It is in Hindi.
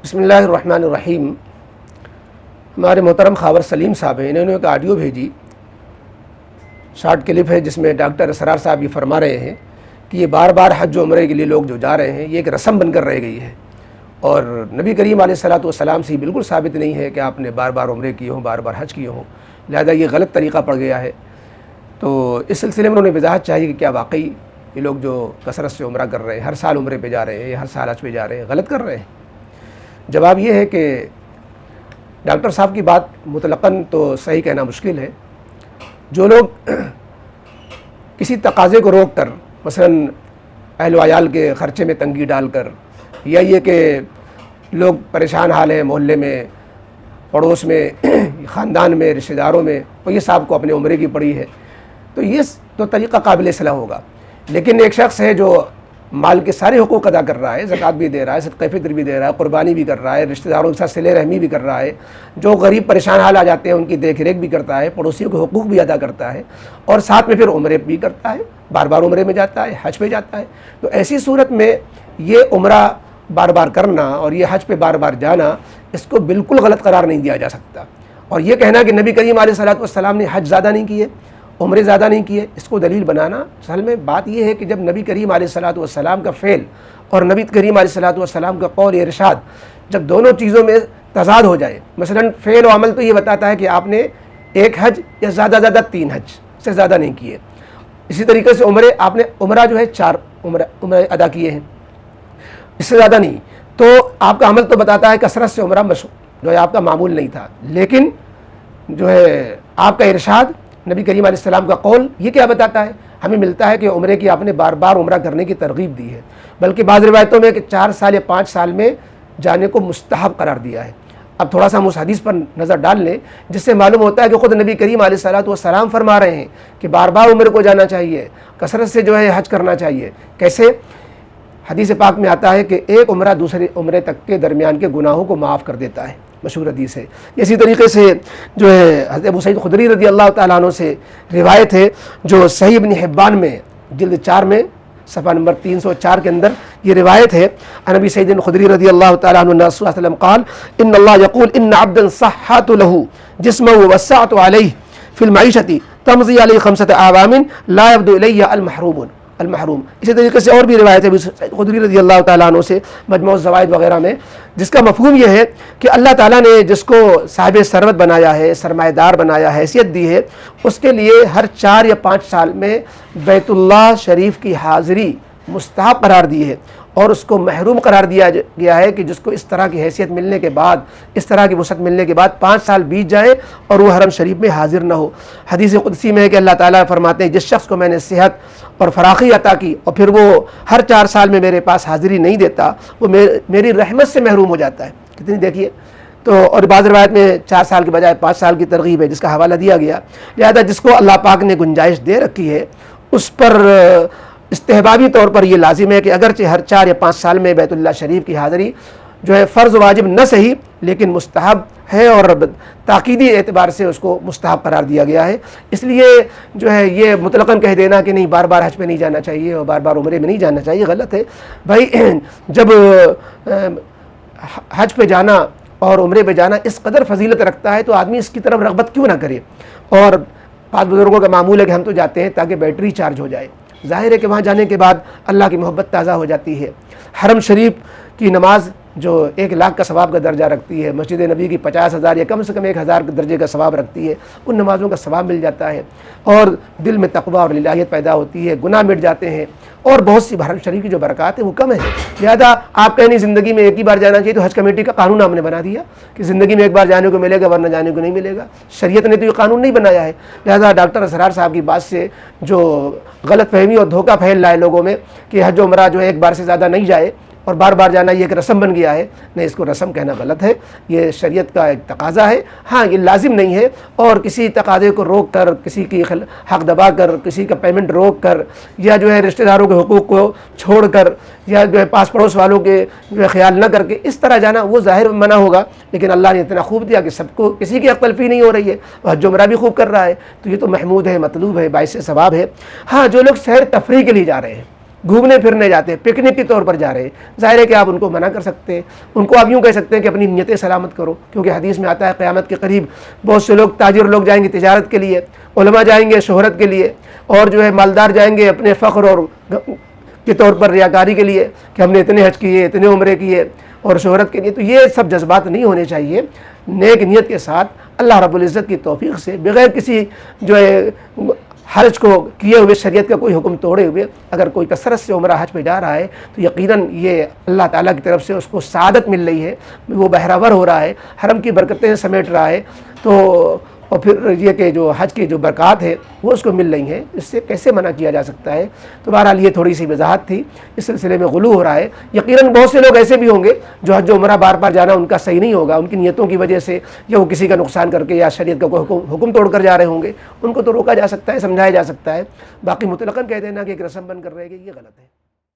बिस्मिल्लाहिर्रहमानिर्रहीम। हमारे मोहतरम खावर सलीम साहब हैं, इन्होंने एक ऑडियो भेजी, शॉर्ट क्लिप है जिसमें डॉक्टर असरार साहब ये फरमा रहे हैं कि ये बार बार हज उम्रे के लिए लोग जो जा रहे हैं ये एक रस्म बनकर रह गई है और नबी करीम अलैहिस्सलातु वस्सलाम से बिल्कुल साबित नहीं है कि आपने बार बार उम्रे किए हों, बार बार हज किए हों, लिहाजा ये गलत तरीक़ा पड़ गया है। तो इस सिलसिले में उन्होंने वजाहत चाहिए कि क्या वाकई ये लोग जो कसरत से उम्रा कर रहे हैं, हर साल उम्रे पे जा रहे हैं या हर साल हज पे जा रहे हैं, गलत कर रहे हैं। जवाब ये है कि डॉक्टर साहब की बात मुतलक़न तो सही कहना मुश्किल है। जो लोग किसी तकाज़े को रोक कर, मसलन अहल वयाल के ख़र्चे में तंगी डालकर, या ये कि लोग परेशान हाल हैं मोहल्ले में, पड़ोस में, ख़ानदान में, रिश्तेदारों में, और ये साहब को अपने उम्रे की पड़ी है, तो ये तो तरीक़ा काबिल सलाह होगा। लेकिन एक शख्स है जो माल के सारे हुकूक अदा कर रहा है, ज़कात भी दे रहा है, सदक़े फ़ित्र भी दे रहा है, कुर्बानी भी कर रहा है, रिश्तेदारों के साथ सिले रहमी भी कर रहा है, जो गरीब परेशान हाल आ जाते हैं उनकी देख रेख भी करता है, पड़ोसियों के हुकूक भी अदा करता है, और साथ में फिर उम्रे भी करता है, बार बार उम्रे में जाता है, हज पे जाता है। तो ऐसी सूरत में ये उम्रा बार बार करना और ये हज पे बार बार जाना, इसको बिल्कुल गलत करार नहीं दिया जा सकता। और ये कहना कि नबी करीम अलैहिस्सलाम ने हज ज़्यादा नहीं किए, उम्रे ज़्यादा नहीं किए, इसको दलील बनाना, असल में बात यह है कि जब नबी करीम अलैहिस्सलाम का फ़ेल और नबी करीम अलैहिस्सलाम का कौल इरशाद, जब दोनों चीज़ों में तज़ाद हो जाए, मसलन फ़ेल और अमल तो ये बताता है कि आपने एक हज या ज़्यादा 3 हज से ज़्यादा नहीं किए। इसी तरीके से उम्रे, आपने उम्रा जो है 4 उम्रे अदा किए हैं, इससे ज़्यादा नहीं। तो आपका अमल तो बताता है कसरत से उम्रा जो है आपका मामूल नहीं था, लेकिन जो है आपका इरशाद, नबी करीम अलैहिस्सलाम का कौल, ये क्या बताता है? हमें मिलता है कि उम्रे की आपने बार बार उम्रा करने की तरगीब दी है, बल्कि बाज़ रिवायतों में कि 4 साल या 5 साल में जाने को मुस्तहब करार दिया है। अब थोड़ा सा हम उस हदीस पर नज़र डाल लें, जिससे मालूम होता है कि ख़ुद नबी करीम अलैहिस्सलाम फरमा रहे हैं कि बार बार उम्र को जाना चाहिए, कसरत से जो है हज करना चाहिए। कैसे? हदीस पाक में आता है कि एक उम्रा दूसरे उम्रे तक के दरमियान के गुनाहों को माफ़ कर देता है, मशहूर हदीस है। इसी तरीके से जो है हज़रत अबू सईद खुदरी रज़ी अल्लाह तआला अन्हु से रिवायत है, जो सही इब्न हिब्बान में जिल्द 4 में सफ़ा नंबर 304 के अंदर ये रिवायत है। नबी सईद खुदरी रज़ी अल्लाह तआला अन्हु ने सल्लल्लाहु अलैहि वसल्लम क़ाल इन्नल्लाह यक़ूल इन्न अब्दन सह्हतु लहू जिस्महु वस्सअतु अलैहि फ़िल मईशति तमज़ी अलैहि ख़म्सत आवामिन ला यब्दु इलैया अल-महरूम। इसी तरीके से और भी रिवायत है खुदरी रज़ी अल्लाह तआला अन्हु से मजमू ज़वाइद वगैरह में, जिसका मफ़हूम यह है कि अल्लाह ताला ने जिसको साहिब सरवत बनाया है, सरमाएदार बनाया, हैसियत दी है, उसके लिए हर 4 या 5 साल में बैतुल्लाह शरीफ की हाज़िरी मुस्तहब करार दी है, और उसको महरूम करार दिया गया है कि जिसको इस तरह की हैसियत मिलने के बाद, इस तरह की वसअत मिलने के बाद 5 साल बीत जाए और वो हरम शरीफ में हाजिर ना हो। हदीस कुदसी में है कि अल्लाह ताला फरमाते हैं, जिस शख्स को मैंने सेहत और फराखी अता की और फिर वो हर 4 साल में मेरे पास हाजिरी नहीं देता, वो मेरी रहमत से महरूम हो जाता है। कितनी देखिए। तो और बाज़ रिवायत में 4 साल के बजाय 5 साल की तरगीब है, जिसका हवाला दिया गया। लिहाजा जिसको अल्लाह पाक ने गुंजाइश दे रखी है, उस पर इस्तेहबाबी तौर पर यह लाजिम है कि अगरचे हर 4 या 5 साल में बैतुल्लाह शरीफ की हाज़िरी जो है फ़र्ज़ वाजिब न सही, लेकिन मुस्तहब है और ताक़ीदी एतबार से उसको मुस्तहब करार दिया गया है। इसलिए जो है ये मुतलक़न कह देना कि नहीं बार बार हज पे नहीं जाना चाहिए और बार बार उम्रे में नहीं जाना चाहिए, गलत है भाई। जब हज पे जाना और उम्रे पे जाना इस कदर फजीलत रखता है तो आदमी इसकी तरफ रग़बत क्यों ना करे। और पाक बुज़ुर्गों का मामूल है कि हम तो जाते हैं ताकि बैटरी चार्ज हो जाए। ज़ाहिर है कि वहाँ जाने के बाद अल्लाह की मोहब्बत ताज़ा हो जाती है। हरम शरीफ की नमाज जो 1 लाख का सवाब का दर्जा रखती है, मस्जिद नबी की 50,000 या कम से कम 1,000 के दर्जे का सवाब रखती है, उन नमाज़ों का सवाब मिल जाता है और दिल में तक़वा और लिलाहियत पैदा होती है, गुनाह मिट जाते हैं और बहुत सी हरम शरीफ की जो बरक़ात है वो कम है। लिहाजा आप कहनी ज़िंदगी में एक ही बार जाना चाहिए, तो हज कमेटी का कानून हमने बना दिया कि ज़िंदगी में एक बार जाने को मिलेगा वरना जाने को नहीं मिलेगा। शरीयत ने तो ये कानून नहीं बनाया है। लिहाजा डॉक्टर असरार साहब की बात से जो गलत फहमी और धोखा फैल रहा है लोगों में कि हज उम्रा जो है एक बार से ज़्यादा नहीं जाए और बार बार जाना ये एक रस्म बन गया है, नहीं, इसको रस्म कहना गलत है। ये शरीयत का एक तकाज़ा है। हाँ, ये लाजिम नहीं है, और किसी तकाज़े को रोक कर, किसी की हक़ दबा कर, किसी का पेमेंट रोक कर, या जो है रिश्तेदारों के हुकूक़ को छोड़ कर, या जो है पास पड़ोस वालों के जो है ख्याल न करके इस तरह जाना, वो ज़ाहिर मना होगा। लेकिन अल्लाह ने इतना खूब दिया कि सबको, किसी की अक़लफ़ी नहीं हो रही है, हज उम्रा भी खूब कर रहा है, तो ये तो महमूद है, मतलूब है, बाइस सवाब है। हाँ, जो लोग सैर तफरीह के लिए जा रहे हैं, घूमने फिरने जाते हैं, पिकनिक के तौर पर जा रहे हैं, ज़ाहिर है कि आप उनको मना कर सकते हैं। उनको आप यूँ कह सकते हैं कि अपनी नियतें सलामत करो, क्योंकि हदीस में आता है क़यामत के करीब बहुत से लोग, ताजिर लोग जाएंगे तिजारत के लिए, उलमा जाएंगे शोहरत के लिए, और जो है मालदार जाएंगे अपने फ़ख्र और के तौर पर रियाकारी के लिए कि हमने इतने हज किए, इतने उम्रे किए और शोहरत के लिए। तो ये सब जज्बात नहीं होने चाहिए। नेक नियत के साथ अल्लाह रब्बुल इज़्ज़त की तौफीक से, बग़ैर किसी जो है हज को किए हुए, शरीयत का कोई हुक्म तोड़े हुए अगर कोई कसरत से उम्रा हज पे जा रहा है तो यकीनन ये अल्लाह ताला की तरफ से उसको सादत मिल रही है, वो बहरावर हो रहा है, हरम की बरकतें समेट रहा है। तो और फिर ये कि जो हज की जो बरक़ात है वो उसको मिल रही हैं, इससे कैसे मना किया जा सकता है। तो बहरहाल ये थोड़ी सी वजाहत थी, इस सिलसिले में गुलू हो रहा है। यकीनन बहुत से लोग ऐसे भी होंगे जो हज उम्रा बार बार जाना उनका सही नहीं होगा, उनकी नियतों की वजह से, या वो किसी का नुकसान करके या शरीयत का कोई हुक्म तोड़ कर जा रहे होंगे, उनको तो रोका जा सकता है, समझाया जा सकता है। बाकी मुतलक़न कह देना कि एक रस्म बन कर रहेगी, ये गलत है।